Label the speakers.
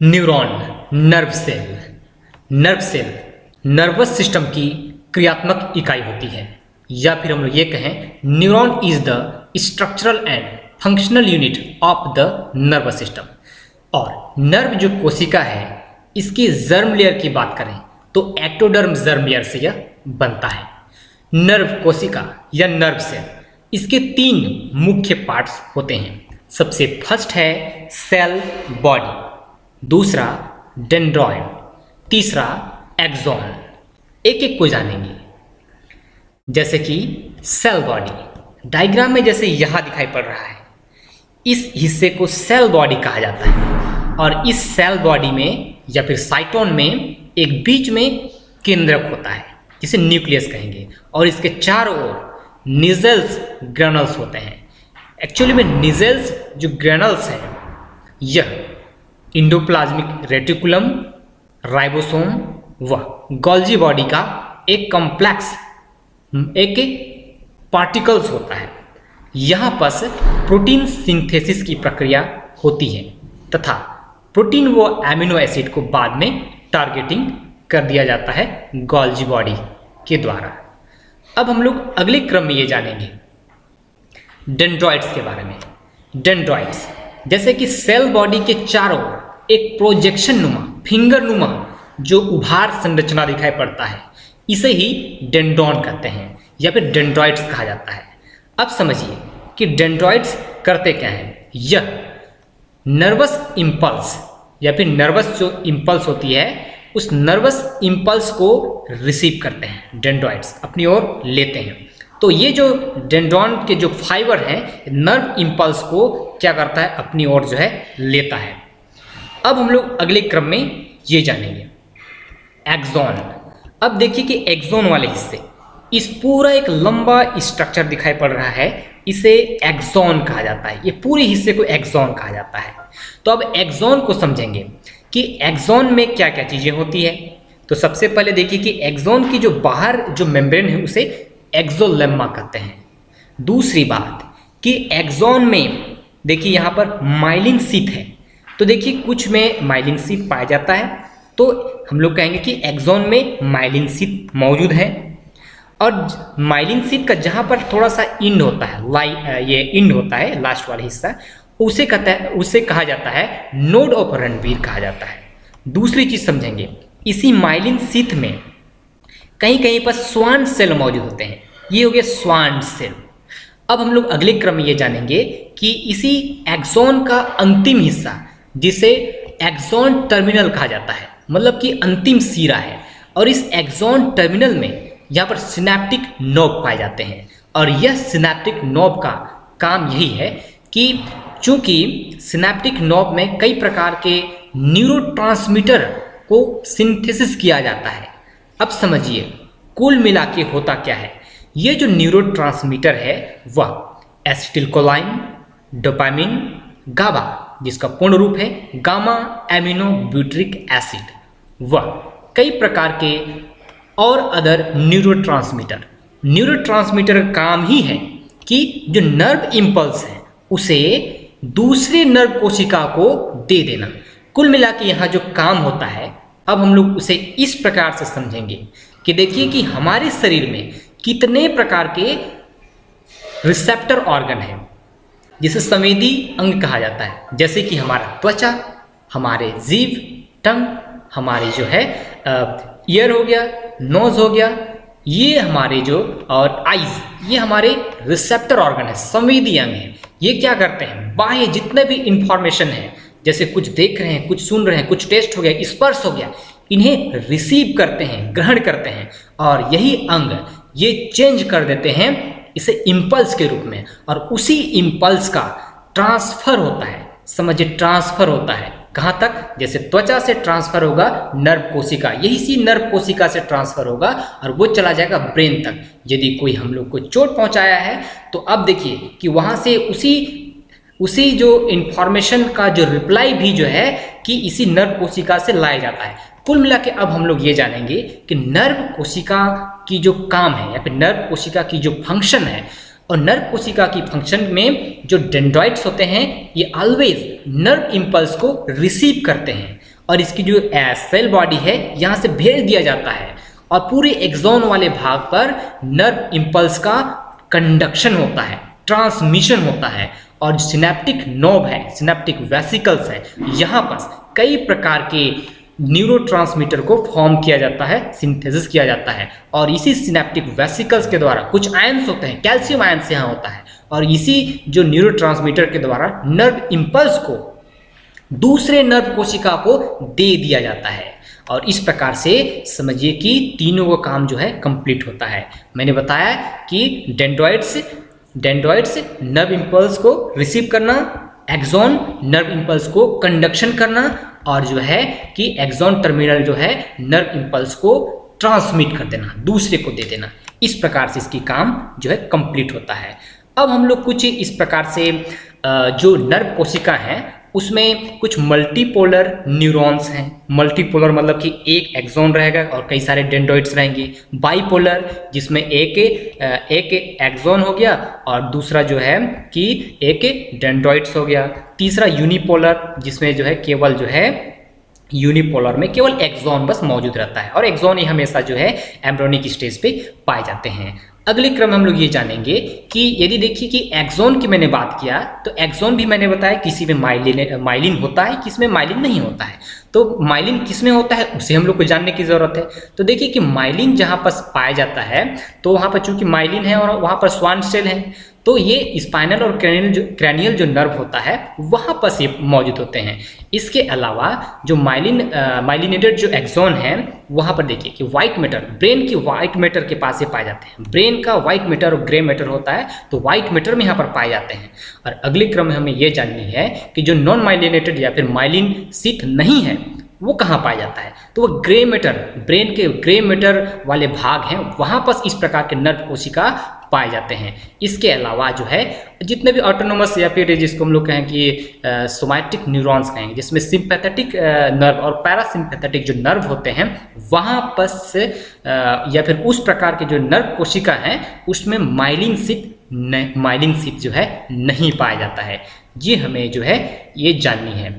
Speaker 1: Neuron, nerve cell nervous system की क्रियात्मक इकाई होती है, या फिर हम लोग ये कहें neuron is the structural and functional unit of the nervous system. और नर्व जो कोशिका है, इसकी जर्म लेयर की बात करें तो एक्टोडर्म जर्म लेयर से यह बनता है। नर्व कोशिका या नर्व सेल, इसके 3 मुख्य पार्ट्स होते हैं। सबसे फर्स्ट है सेल बॉडी, दूसरा डेंड्रॉयड, तीसरा एक्सॉन। एक एक को जानेंगे। जैसे कि सेल बॉडी, डायग्राम में जैसे यहाँ दिखाई पड़ रहा है, इस हिस्से को सेल बॉडी कहा जाता है। और इस सेल बॉडी में या फिर साइटोन में एक बीच में केंद्रक होता है जिसे न्यूक्लियस कहेंगे, और इसके चारों ओर निजल्स ग्रेनल्स होते हैं। एक्चुअली में निजल्स जो ग्रेनल्स हैं, यह इंडोप्लाज्मिक रेटिकुलम, राइबोसोम व गोल्जी बॉडी का एक कॉम्प्लेक्स एक पार्टिकल्स होता है। यहाँ पर प्रोटीन सिंथेसिस की प्रक्रिया होती है तथा प्रोटीन व एमिनो एसिड को बाद में टारगेटिंग कर दिया जाता है गोल्जी बॉडी के द्वारा। अब हम लोग अगले क्रम में ये जानेंगे डेंड्रॉइड्स के बारे में। डेंड्रॉइड्स जैसे कि सेल बॉडी के चारों ओर एक प्रोजेक्शन नुमा, फिंगर नुमा जो उभार संरचना दिखाई पड़ता है, इसे ही डेंड्रॉन कहते हैं या फिर डेंड्रॉइड्स कहा जाता है। अब समझिए कि डेंड्रॉइड्स करते क्या हैं। यह नर्वस इंपल्स या फिर नर्वस जो इंपल्स होती है, उस नर्वस इंपल्स को रिसीव करते हैं, डेंड्रॉइड्स अपनी ओर लेते हैं। तो ये जो डेंड्रॉन के जो फाइबर हैं, नर्व इंपल्स को क्या करता है, अपनी ओर जो है लेता है। अब हम लोग अगले क्रम में ये जानेंगे एक्सॉन। अब देखिए कि एक्सॉन वाले हिस्से, इस पूरा एक लंबा स्ट्रक्चर दिखाई पड़ रहा है, इसे एक्सॉन कहा जाता है। ये पूरे हिस्से को एक्सॉन कहा जाता है। तो अब एक्सॉन को समझेंगे कि एक्सॉन में क्या क्या चीजें होती है। तो सबसे पहले देखिए कि एक्सॉन की जो बाहर जो मेम्ब्रेन है, उसे एक्सोलेम्मा कहते हैं। दूसरी बात कि एक्सॉन में देखिए यहाँ पर माइलिन शीथ है। तो देखिए कुछ में माइलिन शीथ पाया जाता है, तो हम लोग कहेंगे कि एक्सॉन में माइलिन शीथ मौजूद है। और माइलिन शीथ का जहाँ पर थोड़ा सा इंड होता है, ये इंड होता है लास्ट वाला हिस्सा, उसे कहा जाता है नोड ऑफ रणवीर कहा जाता है। दूसरी चीज समझेंगे, इसी माइलिन शीथ में कहीं कहीं पर स्वान सेल मौजूद होते हैं। ये हो गया स्वान सेल। अब हम लोग अगले क्रम में ये जानेंगे कि इसी एक्सॉन का अंतिम हिस्सा, जिसे एक्सॉन टर्मिनल कहा जाता है, मतलब कि अंतिम सिरा है, और इस एक्सॉन टर्मिनल में यहाँ पर सिनेप्टिक नोब पाए जाते हैं। और यह सिनेप्टिक नोब का काम यही है कि चूंकि सिनेप्टिक नोब में कई प्रकार के न्यूरोट्रांसमीटर को सिंथेसिस किया जाता है। अब समझिए कुल मिला के होता क्या है। ये जो न्यूरोट्रांसमीटर है वह एसिटिलकोलाइन, डोपामिन, गाबा, जिसका पूर्ण रूप है गामा एमिनो ब्यूट्रिक एसिड, व कई प्रकार के और अदर न्यूरोट्रांसमीटर का काम ही है कि जो नर्व इंपल्स है उसे दूसरे नर्व कोशिका को दे देना। कुल मिला के यहाँ जो काम होता है, अब हम लोग उसे इस प्रकार से समझेंगे कि देखिए कि हमारे शरीर में कितने प्रकार के रिसेप्टर ऑर्गन हैं, जिसे संवेदी अंग कहा जाता है। जैसे कि हमारा त्वचा, हमारे जीभ, टंग, हमारी जो है ईयर हो गया, नोज हो गया, ये हमारे जो और आइज, ये हमारे रिसेप्टर ऑर्गन है, संवेदी अंग है। ये क्या करते हैं, बाह्य जितने भी इंफॉर्मेशन है, जैसे कुछ देख रहे हैं, कुछ सुन रहे हैं, कुछ टेस्ट हो गया, स्पर्श हो गया, इन्हें रिसीव करते हैं, ग्रहण करते हैं, और यही अंग ये चेंज कर देते हैं इसे इम्पल्स के रूप में, और उसी इम्पल्स का ट्रांसफर होता है। समझिए ट्रांसफर होता है कहाँ तक, जैसे त्वचा से ट्रांसफर होगा नर्व कोशिका, यही सी नर्व कोशिका से ट्रांसफर होगा और वो चला जाएगा ब्रेन तक। यदि कोई हम लोग को चोट पहुंचाया है तो अब देखिए कि वहां से उसी जो इंफॉर्मेशन का जो रिप्लाई भी जो है कि इसी नर्व कोशिका से लाया जाता है। कुल मिला के अब हम लोग ये जानेंगे कि नर्व कोशिका की जो काम है या फिर नर्व कोशिका की जो फंक्शन है और नर्व कोशिका की फंक्शन में जो डेंड्राइट्स होते हैं ये ऑलवेज नर्व इम्पल्स को रिसीव करते हैं और इसकी जो सेल बॉडी है यहाँ से भेज दिया जाता है और पूरे एक्सॉन वाले भाग पर नर्व इम्पल्स का कंडक्शन होता है, ट्रांसमिशन होता है और सिनेप्टिक नोब है, सिनेप्टिक वेसिकल्स है, यहाँ पर कई प्रकार के न्यूरोट्रांसमीटर को फॉर्म किया जाता है, सिंथेसिस किया जाता है और इसी सिनेप्टिक वेसिकल्स के द्वारा कुछ आयंस होते हैं, कैल्शियम आयंस यहाँ होता है और इसी जो न्यूरोट्रांसमीटर के द्वारा नर्व इम्पल्स को दूसरे नर्व कोशिका को दे दिया जाता है और इस प्रकार से समझिए कि तीनों का काम जो है कंप्लीट होता है। मैंने बताया कि डेंड्राइट्स नर्व इम्पल्स को रिसीव करना, एक्सॉन नर्व इम्पल्स को कंडक्शन करना और जो है कि एक्सॉन टर्मिनल जो है नर्व इम्पल्स को ट्रांसमिट कर देना, दूसरे को दे देना। इस प्रकार से इसकी काम जो है कंप्लीट होता है। अब हम लोग कुछ इस प्रकार से जो नर्व कोशिका है उसमें कुछ मल्टीपोलर न्यूरॉन्स हैं। मल्टीपोलर मतलब कि एक एक्सॉन रहेगा और कई सारे डेंड्राइट्स रहेंगे। बाइपोलर जिसमें एक एक्सॉन हो गया और दूसरा जो है कि एक डेंड्राइट्स हो गया। तीसरा यूनिपोलर जिसमें जो है केवल जो है यूनिपोलर में केवल एक्सॉन बस मौजूद रहता है और एक्सॉन ही हमेशा जो है एम्ब्रियोनिक स्टेज पे पाए जाते हैं। अगले क्रम में हम लोग ये जानेंगे कि यदि देखिए कि एक्सॉन की मैंने बात किया तो एक्सॉन भी मैंने बताया किसी में माइलिन होता है, किस में माइलिन नहीं होता है। तो माइलिन किस में होता है उसे हम लोग को जानने की जरूरत है। तो देखिए कि माइलिन जहाँ पर पाया जाता है तो वहाँ पर चूंकि माइलिन है और वहाँ पर स्वान सेल है तो ये स्पाइनल और क्रैनियल जो नर्व होता है वहाँ पर से मौजूद होते हैं। इसके अलावा जो माइलिनेटेड जो एक्सॉन है वहाँ पर देखिए कि व्हाइट मैटर, ब्रेन की व्हाइट मैटर के पास से पाए जाते हैं। ब्रेन का व्हाइट मैटर और ग्रे मैटर होता है तो व्हाइट मैटर में यहाँ पर पाए जाते हैं। और अगले क्रम में हमें ये जाननी है कि जो नॉन माइलिनेटेड या फिर माइलिन शीथ नहीं है वो कहाँ पाया जाता है। तो वो ग्रे मैटर, ब्रेन के ग्रे मैटर वाले भाग हैं वहाँ पर इस प्रकार के नर्व कोशिका पाए जाते हैं। इसके अलावा जो है जितने भी ऑटोनोमस या फिर जिसको हम लोग कहें कि सोमैटिक न्यूरॉन्स कहेंगे जिसमें सिंपैथेटिक नर्व और पैरासिम्पैथेटिक जो नर्व होते हैं वहाँ पर या फिर उस प्रकार के जो नर्व कोशिका हैं उसमें माइलिन शीथ जो है नहीं पाया जाता है। ये हमें जो है ये जाननी है।